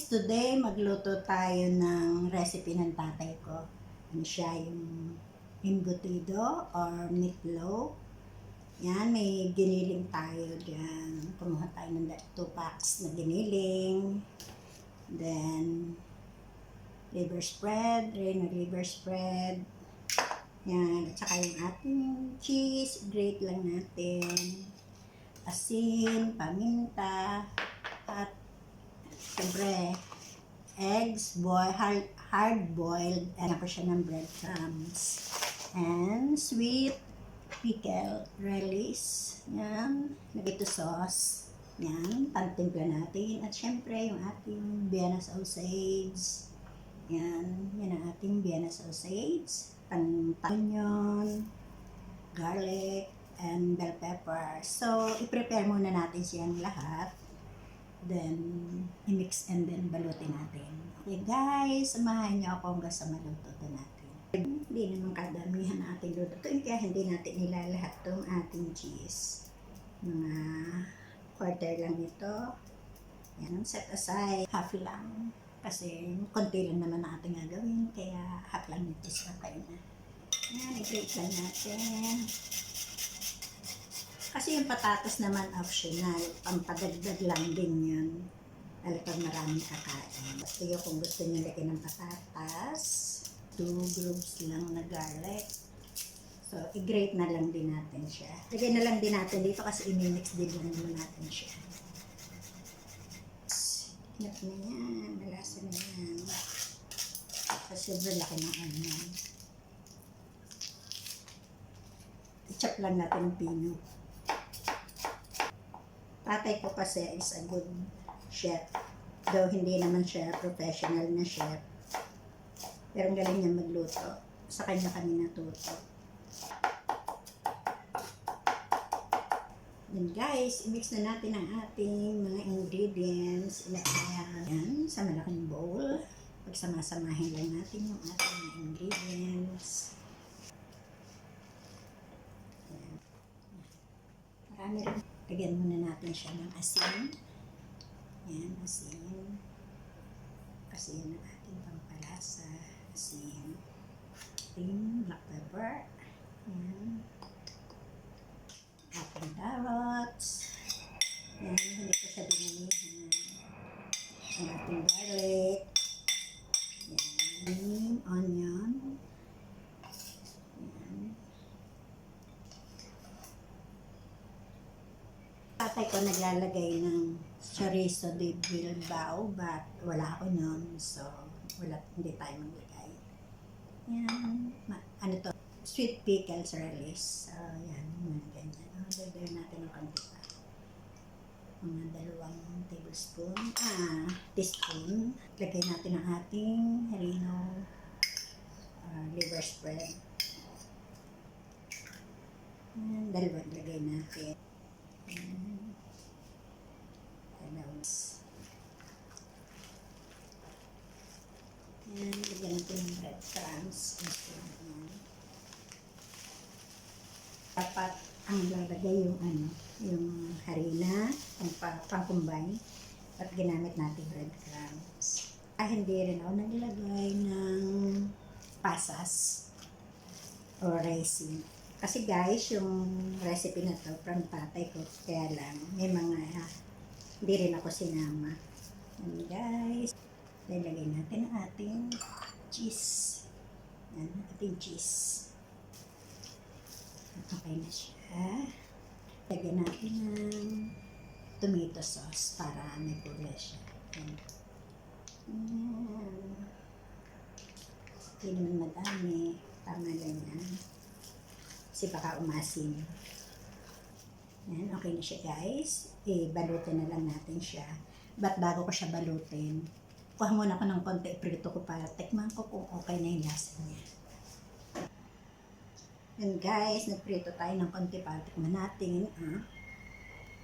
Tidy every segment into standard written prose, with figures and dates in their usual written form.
Today magluto tayo ng recipe ng tatay ko. Ano siya, yung embutido or meatloaf. Yan, may giniling tayo dyan. Kumuha tayo ng 2 packs na giniling. Then, liver spread, liver spread. Yan, at saka yung ating cheese, grate lang natin. Asin, paminta, at siyempre, eggs, hard-boiled, and ako siya ng breadcrumbs. And sweet pickle relish. Yan, nagito sauce. Yan, pantimpla natin. At siyempre, yung ating Vienna sausage. Yan, yan ang ating Vienna sausage. Onion, garlic, and bell pepper. So, i-prepare muna natin siyang lahat. Then, i-mix and then balutin natin. Okay guys, samahan niyo ako hanggang sa maluto natin. Hindi naman kadamihan na ating lutuin, kaya hindi natin nilalahat itong ating cheese. Mga quarter lang ito. Yan, set aside. Half lang. Kasi konti lang naman ang ating gagawin, kaya half lang ito sa kayo na. Yan, i-grate lang natin. Kasi yung patatas naman optional, pampadagdag lang din yun. Lalo pag maraming kakain. Basta yun kung gusto nyo lagyan ng patatas, 2 grooves lang na garlic. So, i-grate na lang din natin siya. Lagyan na lang din natin dito kasi i-mix din lang naman natin siya. Hinap na yan, malasa na yan. Kasi sobrang laki ng onion. I-chop lang natin yung pino. Tatay ko kasi is a good chef. Though hindi naman siya professional na chef. Pero ang galing niya magluto. Sa kanya kami natuto. Then guys, i-mix na natin ang ating mga ingredients. Yan, sa malaking bowl. Pagsamasamahin lang natin yung ating mga ingredients. Yan. Marami rin. Lagyan muna natin siya ng asin. Yan, asin. Kasi yan ang ating pampalasa. Asin. Ating black pepper. Yan. Ating carrots. Yan, hindi ko siya dinamihan. Ang ating garlic. Yan, onion. Tatay ko naglalagay ng chorizo de Bilbao, but wala ako nun, so hindi tayo maglagay. Yan, ano to, sweet pickles relish. So, yan, mga ganyan. Dagdagan natin ng konti pa. Mga 2 teaspoon. Lagay natin ang ating harino liver spread. Yan, 2 lagay natin. Yan, lagyan natin ng breadcrumbs. Dapat ang lalagay yung harina, pang-combine, at ginamit natin breadcrumbs. Hindi rin ako naglagay ng pasas o raisin. Kasi guys, yung recipe na to from tatay ko, kaya lang, may mga hindi rin ako sinama. And guys, lalagay natin ang ating cheese. Yan, ating cheese. Okay na siya. Lagyan natin ng tomato sauce para may kulay siya. Yan. Hindi naman madami. Tama lang yan. Kasi baka umasin. Yan, okay na siya guys. Balutin na lang natin siya. But bago ko siya balutin, kuha muna ako ng konti, prito ko para tikman ko kung okay na yung lasa niya. And guys, nagprito tayo ng konti para tikman natin.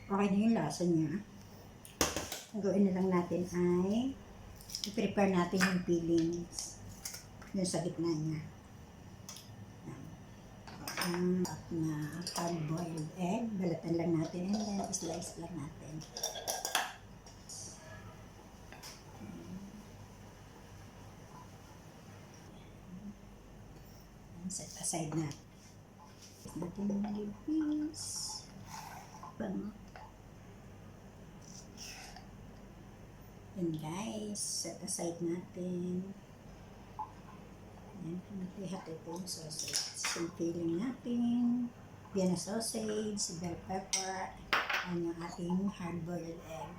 Okay na yung lasa niya. Ang gawin na lang natin ay i-prepare natin yung peelings. Yung sa gitna niya. Na hard-boiled egg, balatan lang natin and then slice lang natin. side na. Natin yung libis. Bango. Yan guys, set aside natin. Yan, hati-hati po yung sausage. So, filling natin. Vienna sausage, bell pepper, and yung ating hard-boiled egg.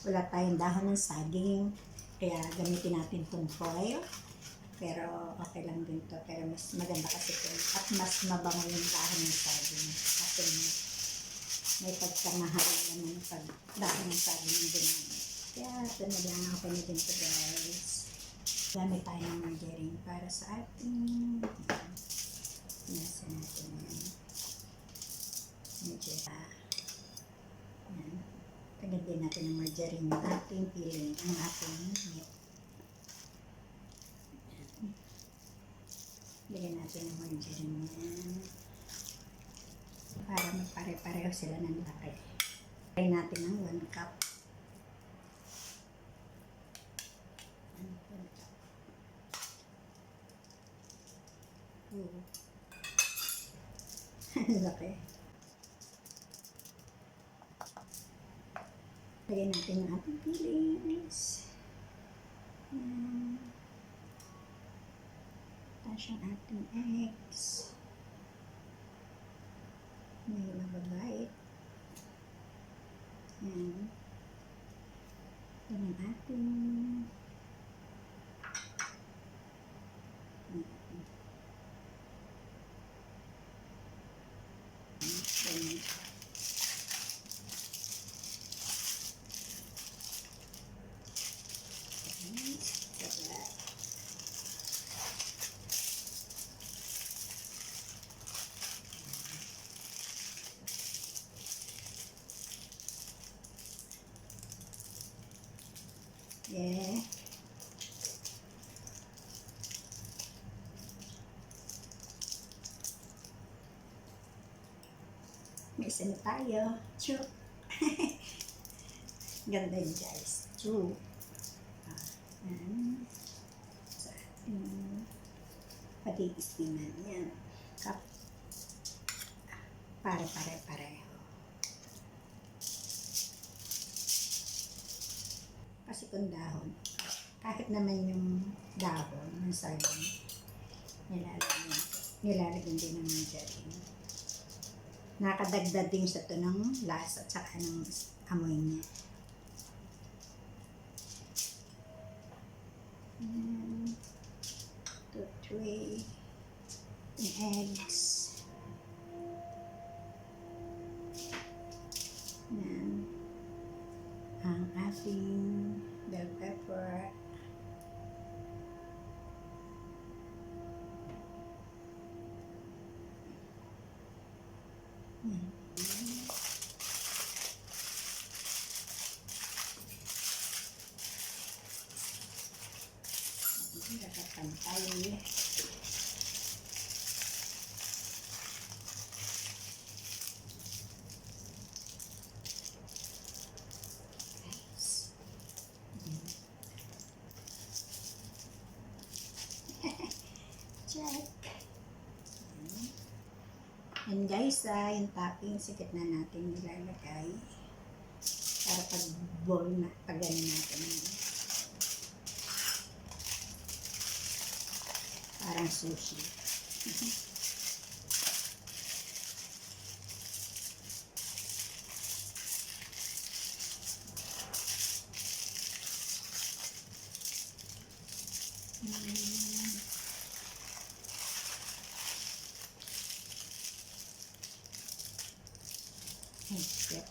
Wala tayong dahon ng saging, kaya gamitin natin itong foil. Pero okay lang din to. Pero mas maganda kasi ito. At mas mabango yung dahon ng saging. Kasi may pagkamahal naman pag dahon ng saging yung ginamit. Kaya ito na lang. Okay na din to guys. Gamit tayo ng margarine para sa ating nasa natin yan. Medyo yan. Tagad din natin ng margarine yung ating filling, ang ating meat. Lagyan natin ng margarine yan. Para magpare-pareho sila ng laki. Lagyan natin ng 1 cup. 1 cup. Laki. Lagyan natin ng ating fillings. Tapos yung ating eggs. May mababait. Yan. Ito yung ating yeah. May isa na tayo. Chuk. Ganda yun guys. Chuk. Yan. Sa ating patikistinan. Yan. Kap. Pare-pare-pareho. Kasi kung dahon, kahit naman yung dahon ng saging, nilalagyan din ng margarine. Nakadagdag din sa ito ng lasa at saka ng amoy niya. 1, 2, 3 yung eggs. Yan. Ang ating bell pepper. Yan. Nakapantay. Check. And guys, yung topping, sikit na natin nilalagay para pag bowl na, pag gano'n natin. Parang sushi. Yep.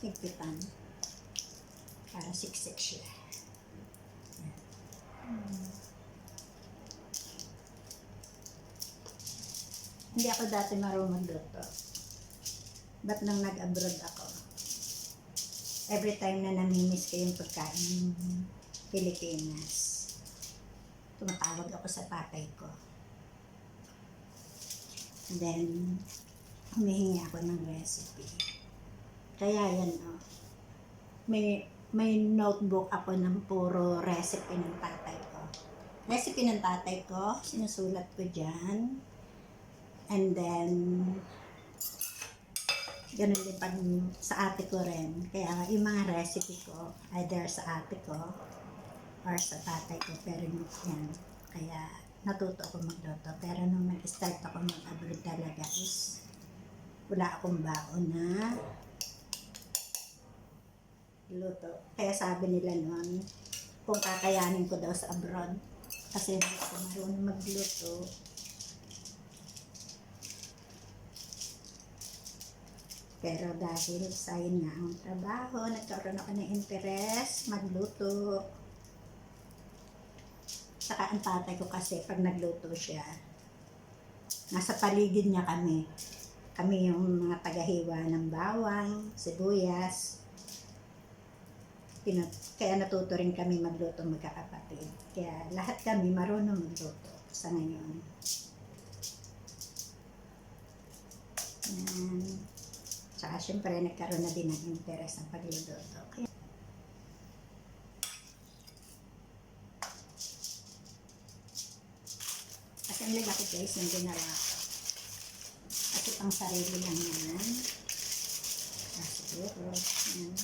Higpitan para siksik siya. Hindi ako dati marunong magluto. But nang nag-abroad ako, every time na namimiss ko yung pagkain ng Pilipinas, tumatawag ako sa tatay ko. And then, humihingi ako ng recipe. Kaya yan, may notebook ako ng puro recipe ng tatay ko. Recipe ng tatay ko, sinusulat ko dyan. And then, ganun din pag sa ate ko rin. Kaya yung mga recipe ko, either sa ate ko or sa tatay ko, pero yan. Kaya natuto ako magluto. Pero nung nag-start ako mag-abroad talaga is wala akong baon na luto. Kaya sabi nila noon, kung kakayanin ko daw sa abroad, kasi hindi ako marunong magluto. Pero dahil sa yun nga ang trabaho, nagkaroon ako ng interest magluto. Saka ang tatay ko kasi pag nagluto siya, nasa paligid niya kami. Kami yung mga tagahiwa ng bawang, sibuyas. Kaya natuto rin kami magluto magkakapatid. Kaya lahat kami marunong magluto sa ngayon. Yan. Saka syempre nagkaroon na din ng interest ng pagluluto. Kaya kasi ang lagay ko guys yung ginawa ko. Kasi pang sarili lang yan. Siguro. Yan.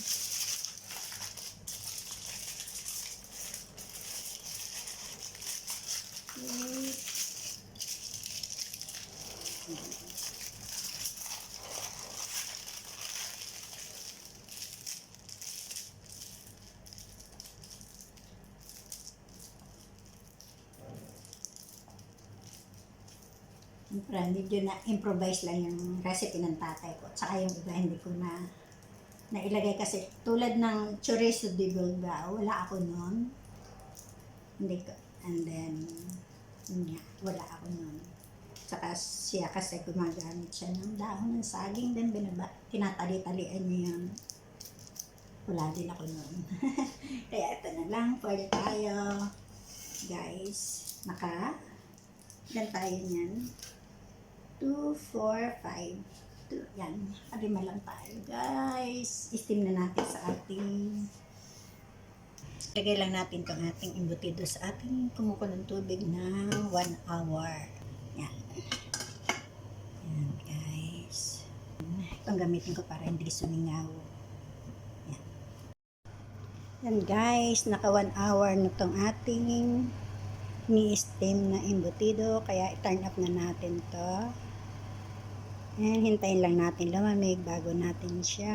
Siyempre, medyo na-improvise lang yung recipe ng tatay ko. Tsaka yung iba hindi ko na nailagay kasi tulad ng chorizo de Bilbao, wala ako noon. Hindi ko. And then, yun, wala ako noon. Tsaka siya kasi gumagamit siya ng dahon ng saging, then tinatali-talian niya yun. Wala din ako noon. Kaya ito na lang, pwede tayo. Guys, ilan tayo niyan? 2, 4, 5. Yan, kalima lang tayo. Guys, steam na natin sa ating lagay lang natin itong ating embutido sa ating kumukulong tubig na 1 hour. Yan. Yan, guys. Itong gamitin ko para hindi sumingaw. Yan. Yan, guys. Naka 1 hour na itong ating ni-steam na embutido. Kaya i-turn up na natin to. And hintayin lang natin lumamig bago natin siya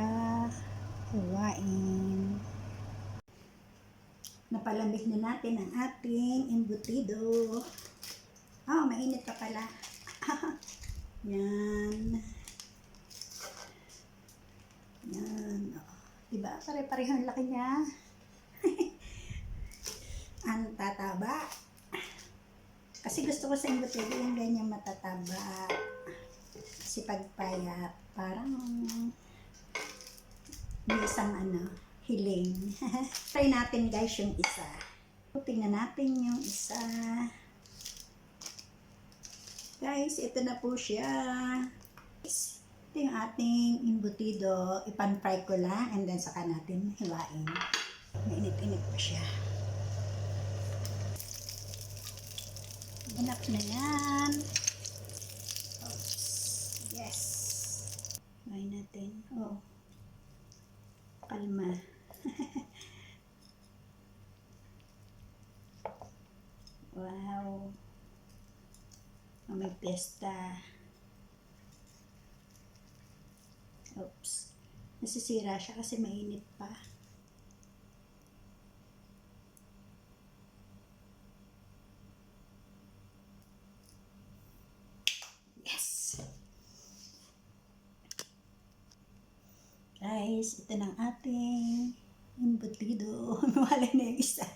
huwain. Napalamig na natin ang ating embutido. Oh, mainit pa pala. Yan. Yan. Oh. Diba? Pare-pareho ang laki niya. Ang tataba. Kasi gusto ko sa embutido yung ganyan matataba. Kasi pagpayat, parang may isang hiling. Try natin guys yung isa. Tingnan natin yung isa. Guys, ito na po siya. Ito yung ating embutido. Ipan-fry ko lang and then saka natin hiwain. Mainit-init pa siya. Ganap na yan. Yes. Hiwain natin. Oh. Kalma. Wow. May pesta. Oops. Nasisira siya kasi mainit pa. Yes. Guys, ito ng ating embutido. Wala na yung isa.